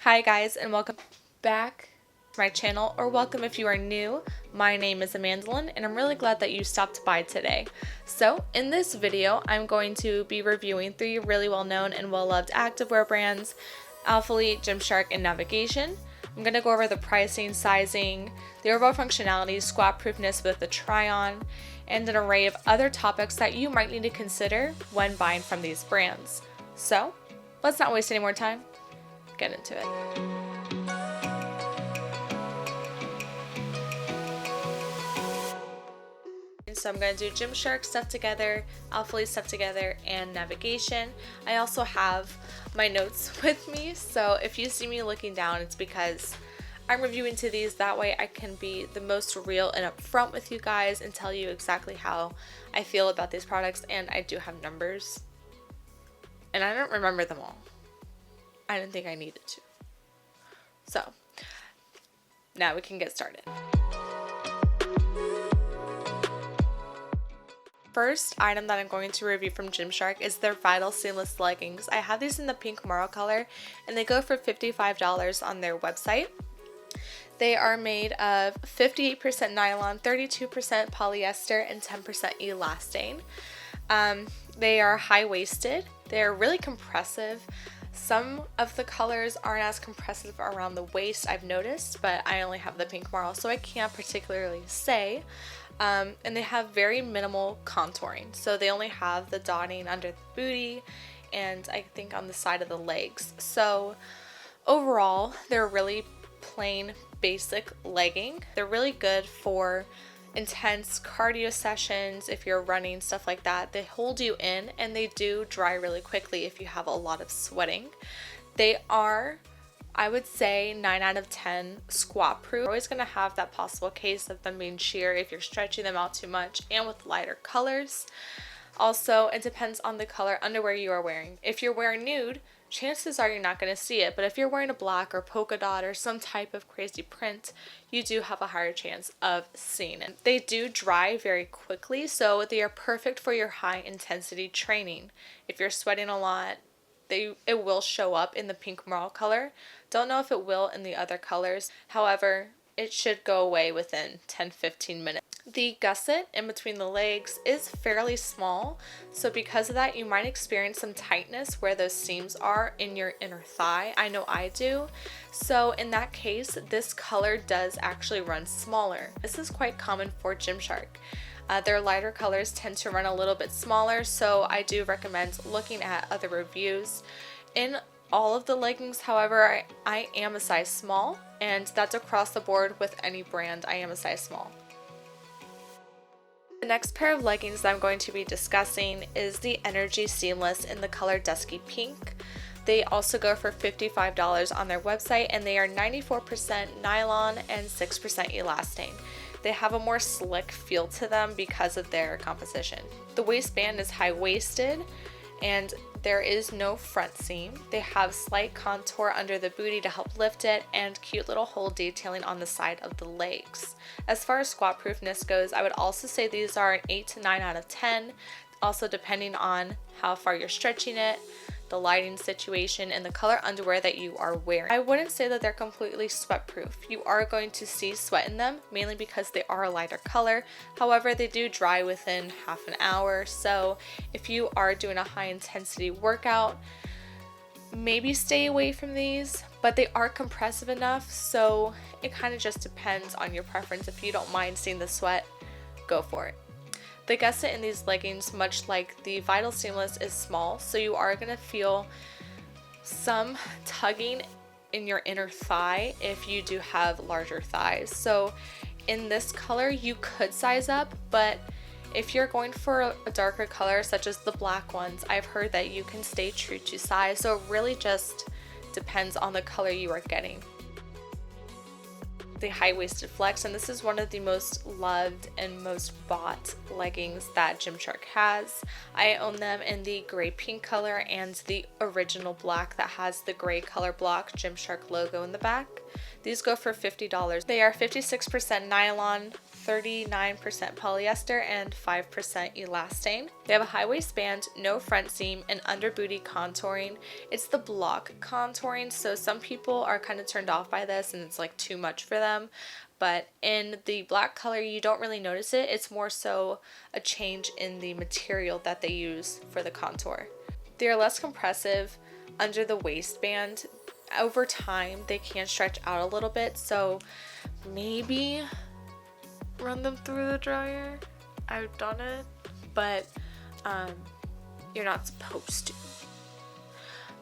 Hi guys, and welcome back to my channel, or welcome if you are new. My name is Amandalyn and I'm really glad that you stopped by today. So in this video I'm going to be reviewing 3 really well known and well loved activewear brands: Alphalete, Gymshark, and Navigation. I'm going to go over the pricing, sizing, the overall functionality, squat proofness with the try-on, and an array of other topics that you might need to consider when buying from these brands. So let's not waste any more time. Get into it. So I'm going to do Gymshark stuff together, Alphalete stuff together, and Navigation. I also have my notes with me, so if you see me looking down, it's because I'm reviewing to these. That way I can be the most real and upfront with you guys and tell you exactly how I feel about these products. And I do have numbers, and I don't remember them all. I didn't think I needed to. So now we can get started. First item that I'm going to review from Gymshark is their Vital Seamless leggings. I have these in the pink marl color and they go for $55 on their website. They are made of 58% nylon, 32% polyester, and 10% elastane. They are high-waisted. They're really compressive. Some of the colors aren't as compressive around the waist, I've noticed, but I only have the pink marl, so I can't particularly say. And they have very minimal contouring, so they only have the dotting under the booty and I think on the side of the legs. So overall, they're really plain, basic legging. They're really good for intense cardio sessions, if you're running, stuff like that. They hold you in and they do dry really quickly if you have a lot of sweating. They are, I would say, 9 out of 10 squat proof. You're always going to have that possible case of them being sheer if you're stretching them out too much, and with lighter colors. Also, it depends on the color underwear you are wearing. If you're wearing nude, chances are you're not going to see it, but if you're wearing a black or polka dot or some type of crazy print, you do have a higher chance of seeing it. They do dry very quickly, so they are perfect for your high intensity training. If you're sweating a lot, it will show up in the pink marl color. Don't know if it will in the other colors. However, it should go away within 10-15 minutes. The gusset in between the legs is fairly small, so because of that you might experience some tightness where those seams are in your inner thigh. I know I do. So in that case, this color does actually run smaller. This is quite common for Gymshark. Their lighter colors tend to run a little bit smaller, so I do recommend looking at other reviews. In all of the leggings, however, I am a size small, and that's across the board with any brand. I am a size small. The next pair of leggings that I'm going to be discussing is the Energy+Seamless in the color Dusky Pink. They also go for $55 on their website, and they are 94% nylon and 6% elastane. They have a more slick feel to them because of their composition. The waistband is high-waisted and there is no front seam. They have slight contour under the booty to help lift it, and cute little hole detailing on the side of the legs. As far as squat proofness goes, I would also say these are an 8 to 9 out of 10, also depending on how far you're stretching it, the lighting situation, and the color underwear that you are wearing. I wouldn't say that they're completely sweat proof. You are going to see sweat in them, mainly because they are a lighter color. However, they do dry within half an hour, so if you are doing a high intensity workout, maybe stay away from these, but they are compressive enough, so it kind of just depends on your preference. If you don't mind seeing the sweat, go for it. The gusset in these leggings, much like the Vital Seamless, is small, so you are going to feel some tugging in your inner thigh if you do have larger thighs. So in this color you could size up, but if you're going for a darker color such as the black ones, I've heard that you can stay true to size, so it really just depends on the color you are getting. The high-waisted flex, and this is one of the most loved and most bought leggings that Gymshark has. I own them in the gray pink color and the original black that has the gray color block Gymshark logo in the back. These go for $50. They are 56% nylon, 39% polyester and 5% elastane. They have a high waistband, no front seam, and under booty contouring. It's the block contouring, so some people are kind of turned off by this and it's like too much for them. But in the black color, you don't really notice it. It's more so a change in the material that they use for the contour. They are less compressive under the waistband. Over time, they can stretch out a little bit, so maybe run them through the dryer. I've done it, but you're not supposed to.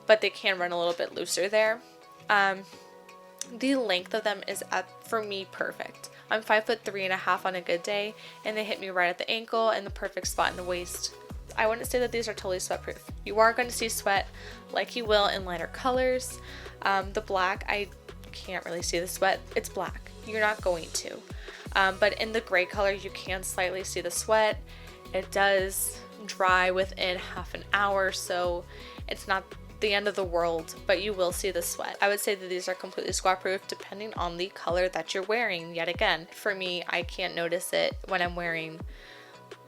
But they can run a little bit looser there. The length of them is, for me, perfect. I'm 5'3.5" on a good day, and they hit me right at the ankle and the perfect spot in the waist. I wouldn't say that these are totally sweat proof. You are going to see sweat like you will in lighter colors. The black, I can't really see the sweat. It's black. You're not going to. But in the gray color, you can slightly see the sweat. It does dry within half an hour, so it's not the end of the world, but you will see the sweat. I would say that these are completely squat proof depending on the color that you're wearing. Yet again, for me, I can't notice it when I'm wearing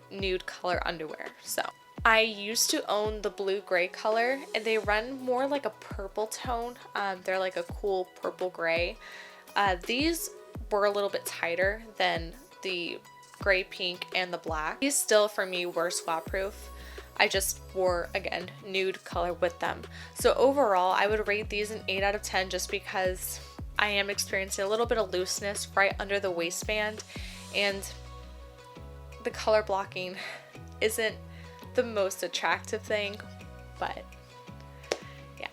nude color underwear. So I used to own the blue gray color, and they run more like a purple tone. They're like a cool purple gray. These were a little bit tighter than the gray, pink, and the black. These still for me were squat proof. I just wore, again, nude color with them. So overall, I would rate these an 8 out of 10 just because I am experiencing a little bit of looseness right under the waistband, and the color blocking isn't the most attractive thing, but yeah.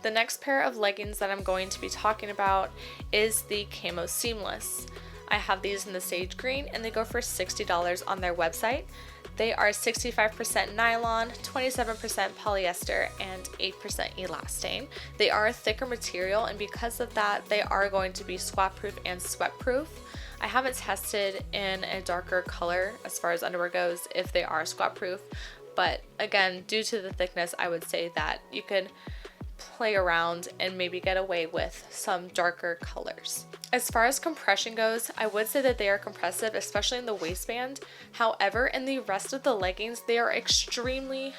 The next pair of leggings that I'm going to be talking about is the Camo Seamless. I have these in the sage green, and they go for $60 on their website. They are 65% nylon, 27% polyester, and 8% elastane. They are a thicker material, and because of that, they are going to be squat proof and sweat proof. I haven't tested in a darker color as far as underwear goes if they are squat proof, but again, due to the thickness, I would say that you could play around and maybe get away with some darker colors. As far as compression goes, I would say that they are compressive, especially in the waistband. However, in the rest of the leggings, they are extremely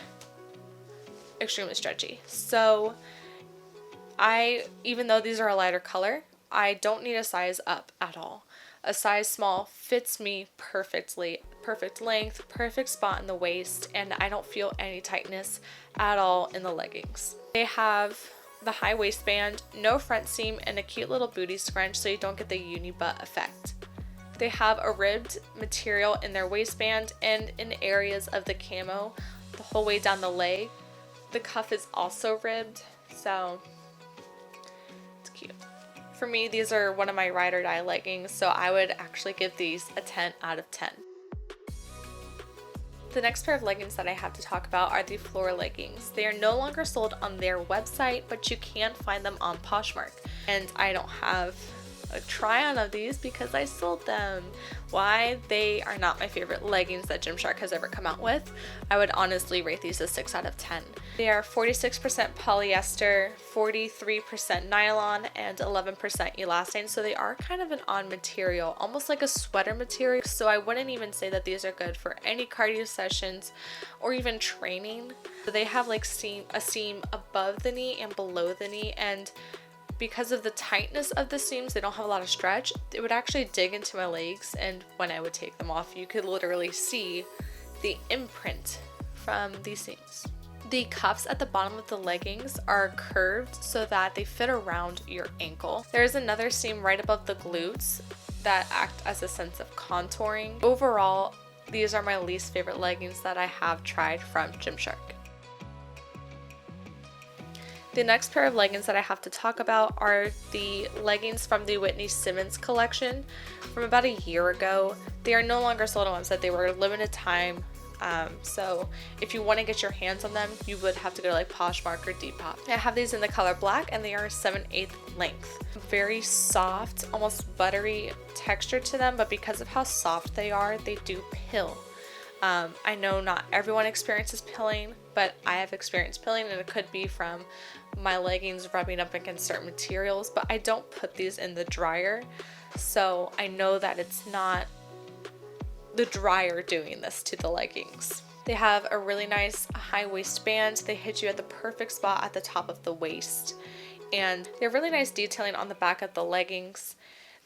stretchy. So even though these are a lighter color, I don't need a size up at all. A size small fits me perfectly, perfect length, perfect spot in the waist, and I don't feel any tightness at all in the leggings. They have the high waistband, no front seam, and a cute little booty scrunch so you don't get the uni butt effect. They have a ribbed material in their waistband and in areas of the camo the whole way down the leg. The cuff is also ribbed, so it's cute. For me, these are one of my ride or die leggings, so I would actually give these a 10 out of 10. The next pair of leggings that I have to talk about are the Fleur leggings. They are no longer sold on their website, but you can find them on Poshmark. And I don't have a try-on of these because I sold them. Why? They are not my favorite leggings that Gymshark has ever come out with. I would honestly rate these a 6 out of 10. They are 46% polyester, 43% nylon, and 11% elastane, so they are kind of an odd material, almost like a sweater material. So I wouldn't even say that these are good for any cardio sessions or even training. They have like a seam above the knee and below the knee, and because of the tightness of the seams, they don't have a lot of stretch. It would actually dig into my legs, and when I would take them off, you could literally see the imprint from these seams. The cuffs at the bottom of the leggings are curved so that they fit around your ankle. There is another seam right above the glutes that act as a sense of contouring. Overall, these are my least favorite leggings that I have tried from Gymshark. The next pair of leggings that I have to talk about are the leggings from the Whitney Simmons collection from about a year ago. They are no longer sold on website. They were limited time. So if you want to get your hands on them, you would have to go to like Poshmark or Depop. I have these in the color black, and they are 7/8 length. Very soft, almost buttery texture to them, but because of how soft they are, they do pill. I know not everyone experiences pilling, but I have experienced pilling, and it could be from my leggings rubbing up against certain materials, but I don't put these in the dryer. so I know that it's not the dryer doing this to the leggings. They have a really nice high waistband. They hit you at the perfect spot at the top of the waist. And they have really nice detailing on the back of the leggings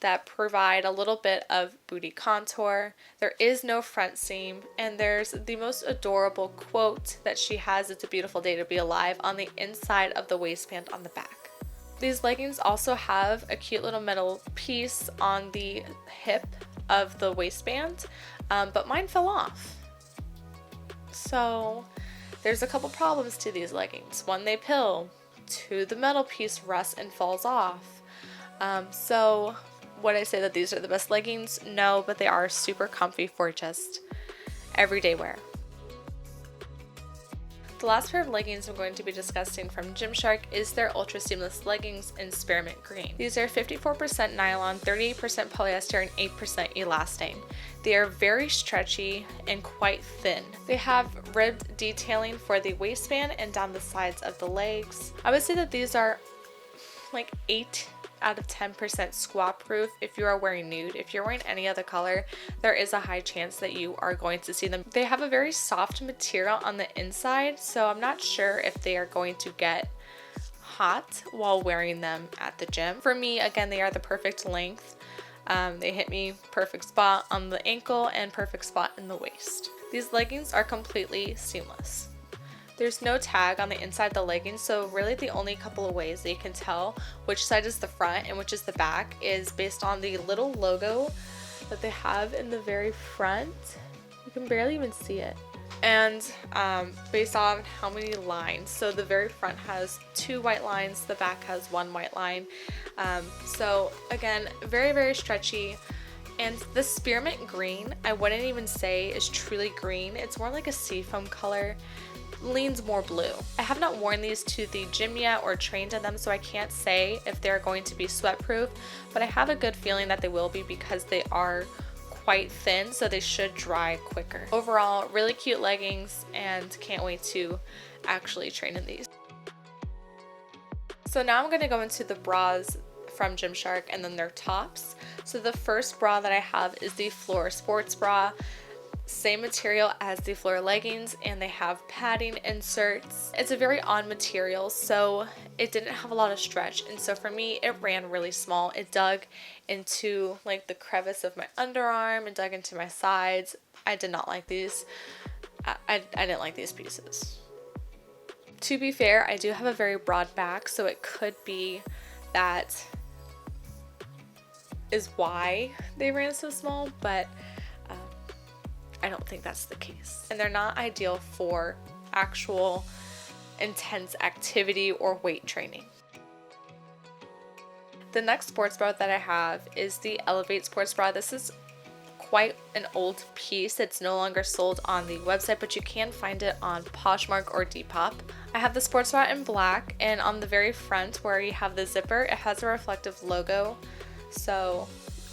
that provide a little bit of booty contour. There is no front seam, and there's the most adorable quote that she has, "It's a beautiful day to be alive," on the inside of the waistband on the back. These leggings also have a cute little metal piece on the hip of the waistband, but mine fell off. So there's a couple problems to these leggings. One, they pill. Two, the metal piece rusts and falls off. So would I say that these are the best leggings? No, but they are super comfy for just everyday wear. The last pair of leggings I'm going to be discussing from Gymshark is their Ultra Seamless leggings in spearmint green. These are 54% nylon, 38% polyester, and 8% elastane. They are very stretchy and quite thin. They have ribbed detailing for the waistband and down the sides of the legs. I would say that these are like 8 out of 10% squat proof if you are wearing nude. If you're wearing any other color, there is a high chance that you are going to see them. They have a very soft material on the inside, so I'm not sure if they are going to get hot while wearing them at the gym. For me, again, they are the perfect length. They hit me perfect spot on the ankle and perfect spot in the waist. These leggings are completely seamless. There's no tag on the inside of the leggings, so really the only couple of ways that you can tell which side is the front and which is the back is based on the little logo that they have in the very front. You can barely even see it. And based on how many lines. So the very front has 2 white lines, the back has 1 white line. So again, very, very stretchy. And the spearmint green, I wouldn't even say is truly green. It's more like a seafoam color. Leans more blue. I have not worn these to the gym yet or trained in them, so I can't say if they're going to be sweat proof, but I have a good feeling that they will be because they are quite thin, so they should dry quicker. Overall, really cute leggings, and can't wait to actually train in these. So now I'm going to go into the bras from Gymshark and then their tops. So the first bra that I have is the Fleur sports bra. Same material as the Fleur leggings, and they have padding inserts. It's a very odd material, so it didn't have a lot of stretch, and so for me it ran really small. It dug into like the crevice of my underarm and dug into my sides. I did not like these. I didn't like these pieces. To be fair, I do have a very broad back, so it could be that is why they ran so small, but I don't think that's the case. And they're not ideal for actual intense activity or weight training. The next sports bra that I have is the Elevate sports bra. This is quite an old piece. It's no longer sold on the website, but you can find it on Poshmark or Depop. I have the sports bra in black, and on the very front where you have the zipper, it has a reflective logo. So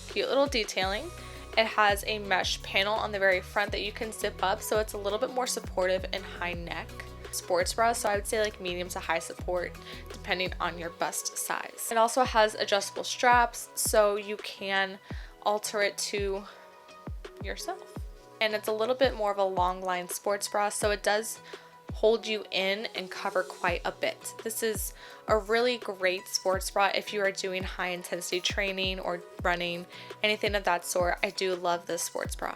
cute little detailing. It has a mesh panel on the very front that you can zip up, so it's a little bit more supportive and high neck sports bra, so I would say like medium to high support depending on your bust size. It also has adjustable straps, so you can alter it to yourself. And it's a little bit more of a long line sports bra, so it does hold you in and cover quite a bit. This is a really great sports bra if you are doing high intensity training or running, anything of that sort. I do love this sports bra.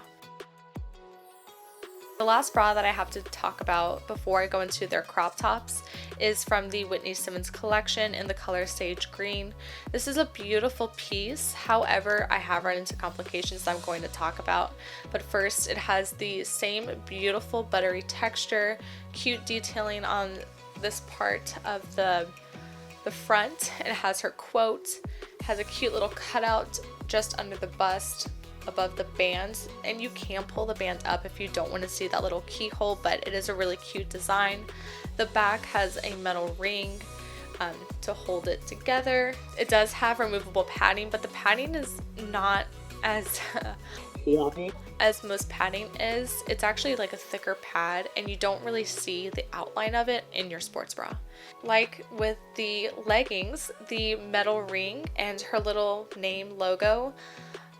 The last bra that I have to talk about before I go into their crop tops is from the Whitney Simmons collection in the color Sage Green. This is a beautiful piece. However, I have run into complications that I'm going to talk about. But first, it has the same beautiful buttery texture, cute detailing on this part of the front. It has her quote, has a cute little cutout just under the bust above the bands, and you can pull the band up if you don't want to see that little keyhole, but it is a really cute design. The back has a metal ring to hold it together. It does have removable padding, but the padding is not as as most padding is. It's actually like a thicker pad and you don't really see the outline of it in your sports bra. Like with the leggings, the metal ring and her little name logo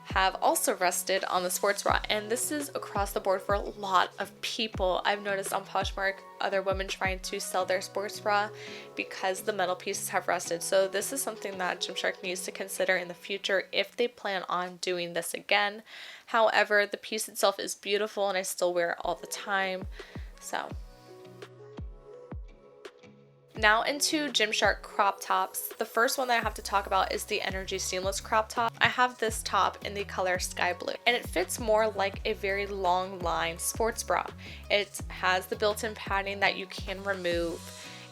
have also rusted on the sports bra, and this is across the board for a lot of people. I've noticed on Poshmark other women trying to sell their sports bra because the metal pieces have rusted. So this is something that Gymshark needs to consider in the future if they plan on doing this again. However, the piece itself is beautiful and I still wear it all the time. So now into Gymshark crop tops. The first one that I have to talk about is the Energy+Seamless crop top. I have this top in the color sky blue and it fits more like a very long line sports bra. It has the built-in padding that you can remove.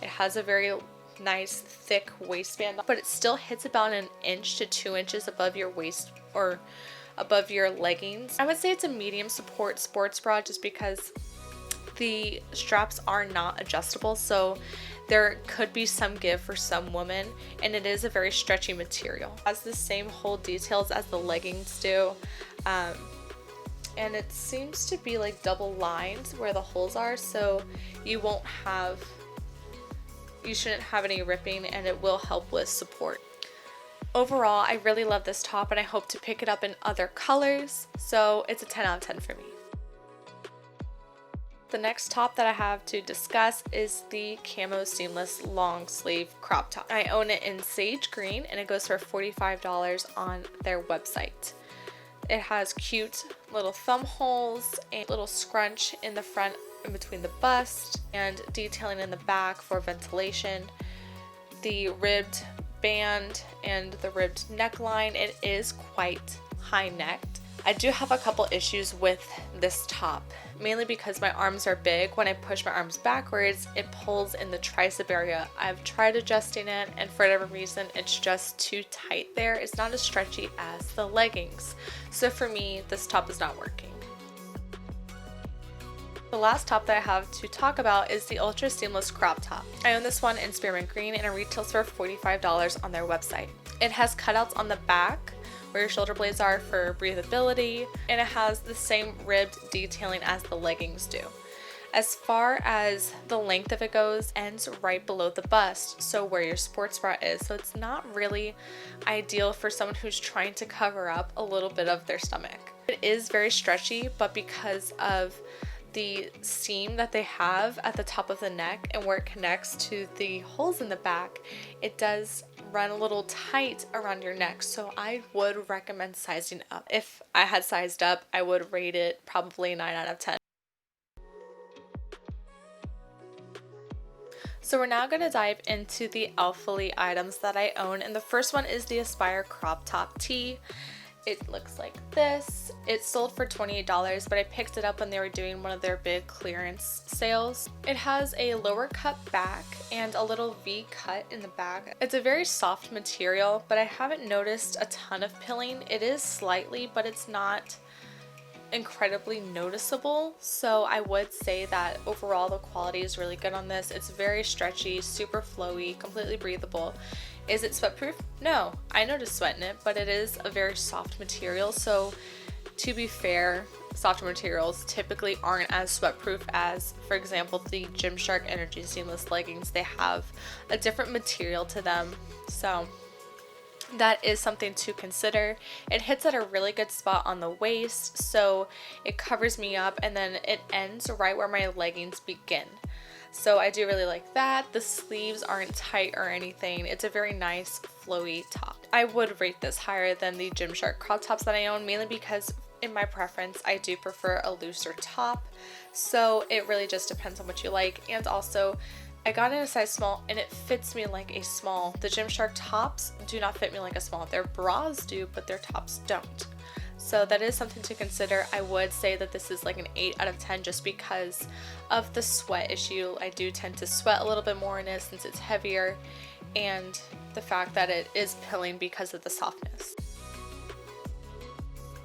It has a very nice thick waistband, but it still hits about 1 inch to 2 inches above your waist or above your leggings. I would say it's a medium support sports bra just because the straps are not adjustable, so there could be some give for some women, and it is a very stretchy material. It has the same hole details as the leggings do, and it seems to be like double lined where the holes are, so you shouldn't have any ripping, and it will help with support. Overall, I really love this top and I hope to pick it up in other colors, so it's a 10 out of 10 for me. The next top that I have to discuss is the Camo seamless long sleeve crop top. I own it in sage green and it goes for $45 on their website. It has cute little thumb holes, a little scrunch in the front in between the bust, and detailing in the back for ventilation. The ribbed band and the ribbed neckline, it is quite high necked. I do have a couple issues with this top, mainly because my arms are big. When I push my arms backwards, it pulls in the tricep area. I've tried adjusting it and for whatever reason, it's just too tight there. It's not as stretchy as the leggings. So for me, this top is not working. The last top that I have to talk about is the Ultra Seamless crop top. I own this one in spearmint green and it retails for $45 on their website. It has cutouts on the back where your shoulder blades are for breathability, and it has the same ribbed detailing as the leggings do. As far as the length of it goes, ends right below the bust, so where your sports bra is, so it's not really ideal for someone who's trying to cover up a little bit of their stomach. It is very stretchy, but because of the seam that they have at the top of the neck and where it connects to the holes in the back, it does run a little tight around your neck, so I would recommend sizing up. If I had sized up, I would rate it probably 9 out of 10. So we're now going to dive into the Alphalete items that I own, and the first one is the Aspire crop top tee. It looks like this. It sold for $28, but I picked it up when they were doing one of their big clearance sales. It has a lower cut back and a little V cut in the back. It's a very soft material, but I haven't noticed a ton of pilling. It is slightly, but it's not incredibly noticeable, so I would say that overall the quality is really good on this. It's very stretchy, super flowy, completely breathable. Is it sweat proof? No, I noticed sweat in it, but it is a very soft material, so to be fair, softer materials typically aren't as sweat proof as, for example, the Gymshark Energy Seamless leggings. They have a different material to them, so that is something to consider. It hits at a really good spot on the waist, so it covers me up, and then it ends right where my leggings begin. So I do really like that. The sleeves aren't tight or anything. It's a very nice flowy top. I would rate this higher than the Gymshark crop tops that I own, mainly because in my preference, I do prefer a looser top. So it really just depends on what you like. And also, I got in a size small and it fits me like a small. The Gymshark tops do not fit me like a small. Their bras do, but their tops don't. So that is something to consider. I would say that this is like an 8 out of 10 just because of the sweat issue. I do tend to sweat a little bit more in it since it's heavier, and the fact that it is pilling because of the softness.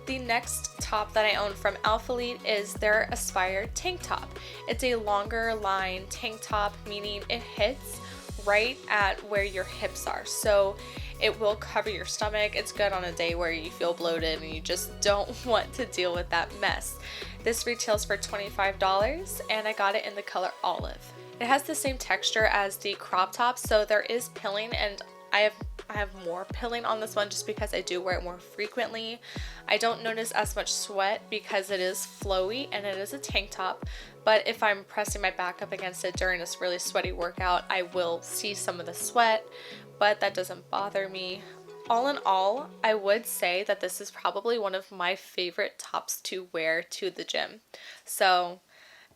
The next top that I own from Alphalete is their Aspire tank top. It's a longer line tank top, meaning it hits right at where your hips are, so it will cover your stomach. It's good on a day where you feel bloated and you just don't want to deal with that mess. This retails for $25 and I got it in the color olive. It has the same texture as the crop top, so there is pilling, and I have more pilling on this one just because I do wear it more frequently. I don't notice as much sweat because it is flowy and it is a tank top, but if I'm pressing my back up against it during this really sweaty workout, I will see some of the sweat, but that doesn't bother me. All in all, I would say that this is probably one of my favorite tops to wear to the gym. So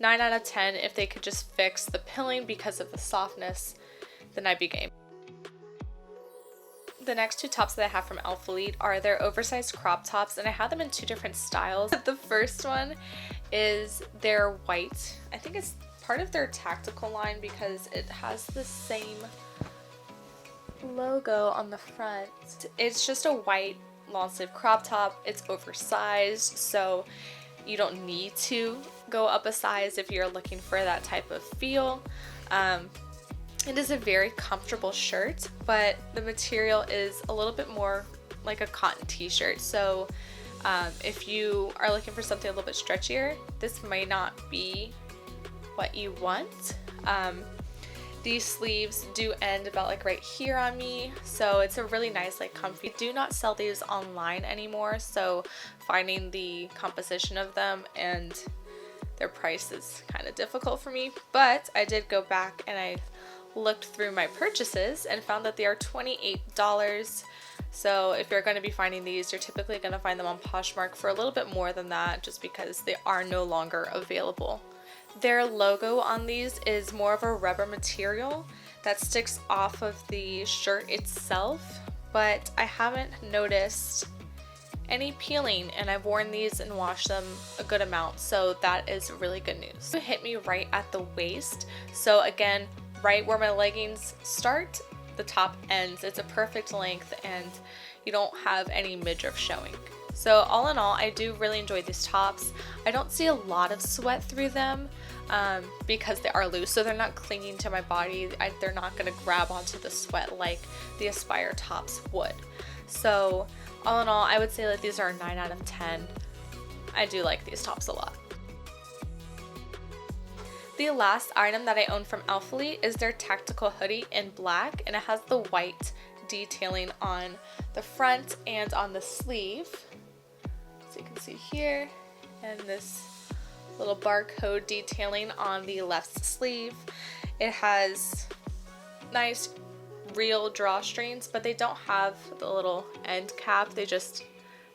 9 out of 10, if they could just fix the pilling because of the softness, then I'd be game. The next two tops that I have from Alphalete are their oversized crop tops, and I have them in two different styles. The first one is their white. I think it's part of their tactical line because it has the same logo on the front. It's just a white long sleeve crop top. It's oversized, so you don't need to go up a size if you're looking for that type of feel. It is a very comfortable shirt, but the material is a little bit more like a cotton t-shirt. So if you are looking for something a little bit stretchier, this might not be what you want. These sleeves do end about like right here on me, so it's a really nice, like, comfy. Do not sell these online anymore, so finding the composition of them and their price is kind of difficult for me. But I did go back and I looked through my purchases and found that they are $28. So if you're going to be finding these, you're typically going to find them on Poshmark for a little bit more than that, just because they are no longer available. Their logo on these is more of a rubber material that sticks off of the shirt itself, but I haven't noticed any peeling, and I've worn these and washed them a good amount, so that is really good news. It hit me right at the waist, so again, right where my leggings start, the top ends. It's a perfect length and you don't have any midriff showing. So all in all, I do really enjoy these tops. I don't see a lot of sweat through them because they are loose, so they're not clinging to my body. They're not going to grab onto the sweat like the Aspire tops would. So all in all, I would say that these are a 9 out of 10. I do like these tops a lot. The last item that I own from Alphalete is their tactical hoodie in black, and it has the white detailing on the front and on the sleeve. So you can see here, and this little barcode detailing on the left sleeve. It has nice real drawstrings, but they don't have the little end cap. They just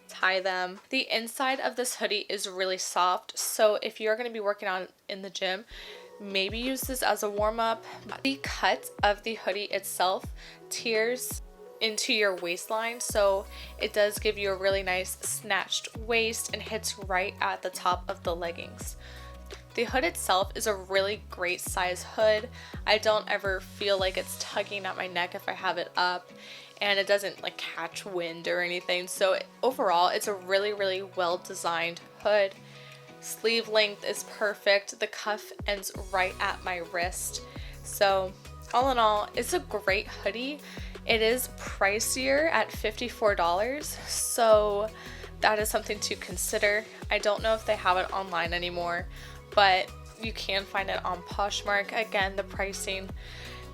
tie them. The inside of this hoodie is really soft, so if you're going to be working out in the gym, maybe use this as a warm-up. The cut of the hoodie itself tears into your waistline, so it does give you a really nice snatched waist and hits right at the top of the leggings. The hood itself is a really great size hood. I don't ever feel like it's tugging at my neck if I have it up, and it doesn't like catch wind or anything. So overall, it's a really well designed hood. Sleeve length is perfect. The cuff ends right at my wrist. So all in all, it's a great hoodie. It is pricier at $54, so that is something to consider. I don't know if they have it online anymore, but you can find it on Poshmark. Again, the pricing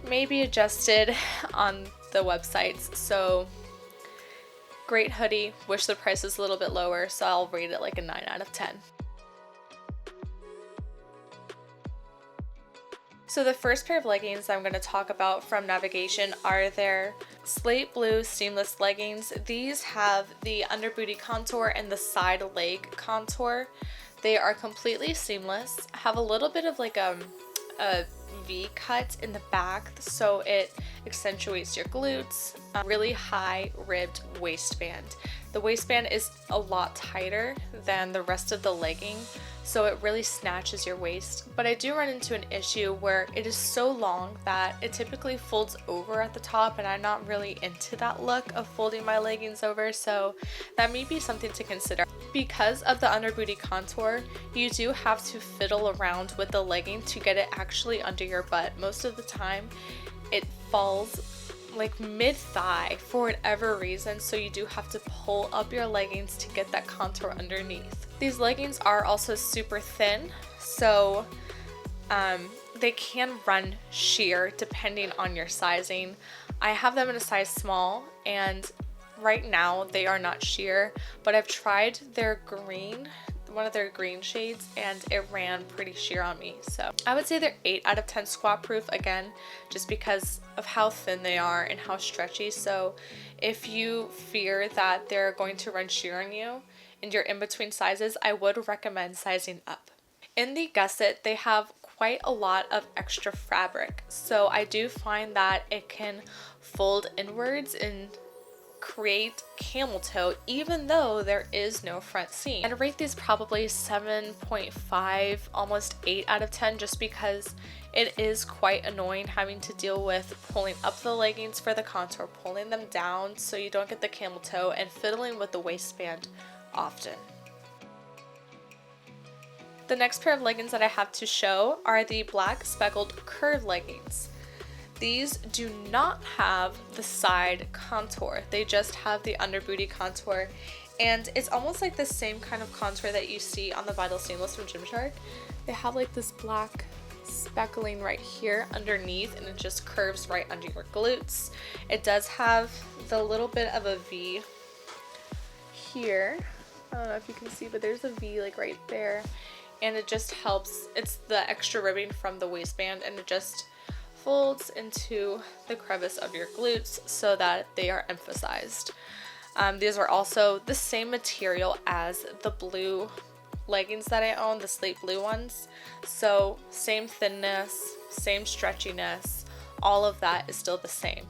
may be adjusted on the websites. So great hoodie. Wish the price was a little bit lower, so I'll rate it like a 9 out of 10. So the first pair of leggings I'm going to talk about from Navigation are their slate blue seamless leggings. These have the under booty contour and the side leg contour. They are completely seamless, have a little bit of like a V cut in the back, so it accentuates your glutes. Really high ribbed waistband. The waistband is a lot tighter than the rest of the legging, so it really snatches your waist. But I do run into an issue where it is so long that it typically folds over at the top, and I'm not really into that look of folding my leggings over, so that may be something to consider. Because of the under booty contour, you do have to fiddle around with the legging to get it actually under your butt. Most of the time, it falls like mid-thigh for whatever reason, so you do have to pull up your leggings to get that contour underneath. These leggings are also super thin, so they can run sheer depending on your sizing. I have them in a size small, and right now they are not sheer, but I've tried their green, one of their green shades, and it ran pretty sheer on me. So I would say they're 8 out of 10 squat proof, again, just because of how thin they are and how stretchy. So if you fear that they're going to run sheer on you and you're in between sizes, I would recommend sizing up. In the gusset, they have quite a lot of extra fabric, so I do find that it can fold inwards and create camel toe even though there is no front seam. I'd rate these probably 7.5, almost 8 out of 10, just because it is quite annoying having to deal with pulling up the leggings for the contour, pulling them down so you don't get the camel toe, and fiddling with the waistband often. The next pair of leggings that I have to show are the black speckled curve leggings. These do not have the side contour, they just have the under booty contour, and it's almost like the same kind of contour that you see on the Vital Seamless from Gymshark. They have like this black speckling right here underneath, and it just curves right under your glutes. It does have the little bit of a V here. I don't know if you can see, but there's a V like right there, and it just helps. It's the extra ribbing from the waistband, and it just folds into the crevice of your glutes so that they are emphasized. These are also the same material as the blue leggings that I own, the slate blue ones. So same thinness, same stretchiness, all of that is still the same.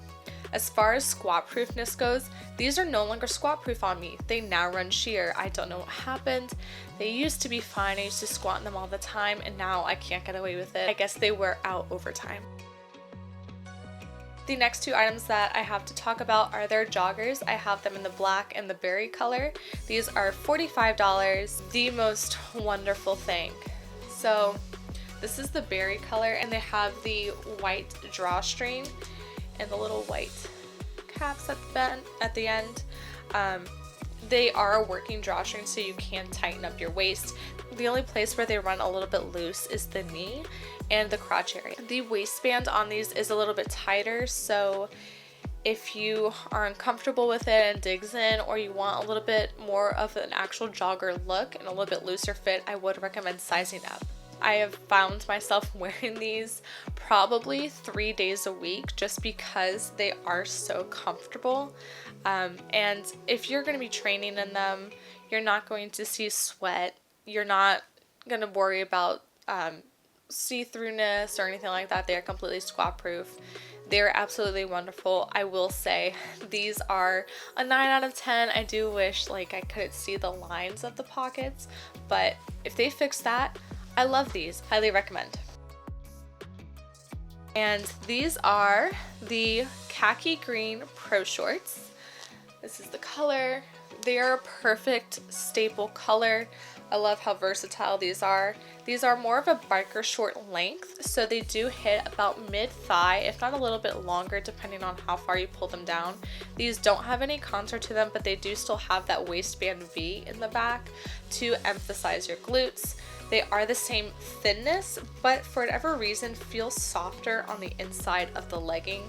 As far as squat proofness goes, these are no longer squat proof on me. They now run sheer. I don't know what happened. They used to be fine. I used to squat in them all the time, and now I can't get away with it. I guess they wear out over time. The next two items that I have to talk about are their joggers. I have them in the black and the berry color. These are $45, the most wonderful thing. So this is the berry color, and they have the white drawstring and the little white caps at the end. They are a working drawstring, so you can tighten up your waist. The only place where they run a little bit loose is the knee and the crotch area. The waistband on these is a little bit tighter, so if you are uncomfortable with it and digs in, or you want a little bit more of an actual jogger look and a little bit looser fit, I would recommend sizing up. I have found myself wearing these probably 3 days a week just because they are so comfortable. And if you're going to be training in them, you're not going to see sweat. You're not going to worry about see-throughness or anything like that. They are completely squat proof. They're absolutely wonderful. I will say these are a 9 out of 10. I do wish like I could see the lines of the pockets, but if they fix that, I love these. Highly recommend. And these are the khaki green pro shorts. This is the color. They are a perfect staple color. I love how versatile these are. These are more of a biker short length, so they do hit about mid-thigh, if not a little bit longer, depending on how far you pull them down. These don't have any contour to them, but they do still have that waistband V in the back to emphasize your glutes. They are the same thinness, but for whatever reason feel softer on the inside of the legging.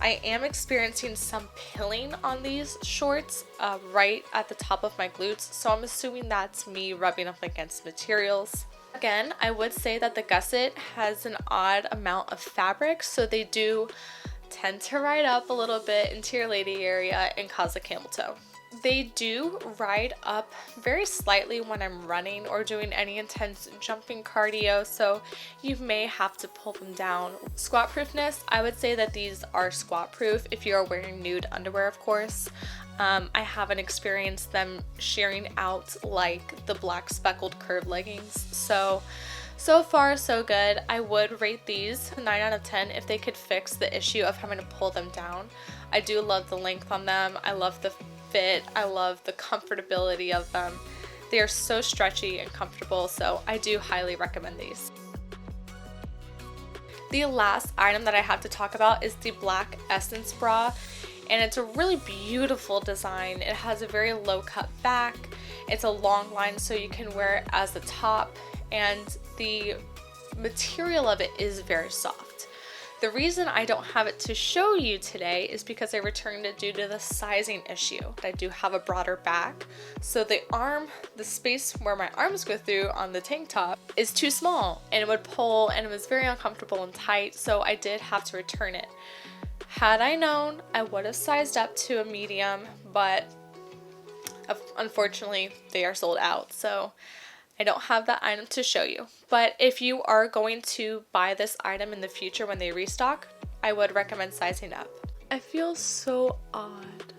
I am experiencing some pilling on these shorts right at the top of my glutes, so I'm assuming that's me rubbing up against materials. Again, I would say that the gusset has an odd amount of fabric, so they do tend to ride up a little bit into your lady area and cause a camel toe. They do ride up very slightly when I'm running or doing any intense jumping cardio, so you may have to pull them down. Squat proofness, I would say that these are squat proof if you are wearing nude underwear, of course. I haven't experienced them shearing out like the black speckled curved leggings, so far so good. I would rate these 9 out of 10 if they could fix the issue of having to pull them down. I do love the length on them. I love the fit. I love the comfortability of them. They are so stretchy and comfortable, so I do highly recommend these. The last item that I have to talk about is the black Essence bra, and it's a really beautiful design. It has a very low cut back, it's a long line so you can wear it as a top, and the material of it is very soft. The reason I don't have it to show you today is because I returned it due to the sizing issue. I do have a broader back, so the space where my arms go through on the tank top is too small, and it would pull, and it was very uncomfortable and tight, so I did have to return it. Had I known, I would have sized up to a medium, but unfortunately they are sold out, so I don't have that item to show you. But if you are going to buy this item in the future when they restock, I would recommend sizing up. I feel so odd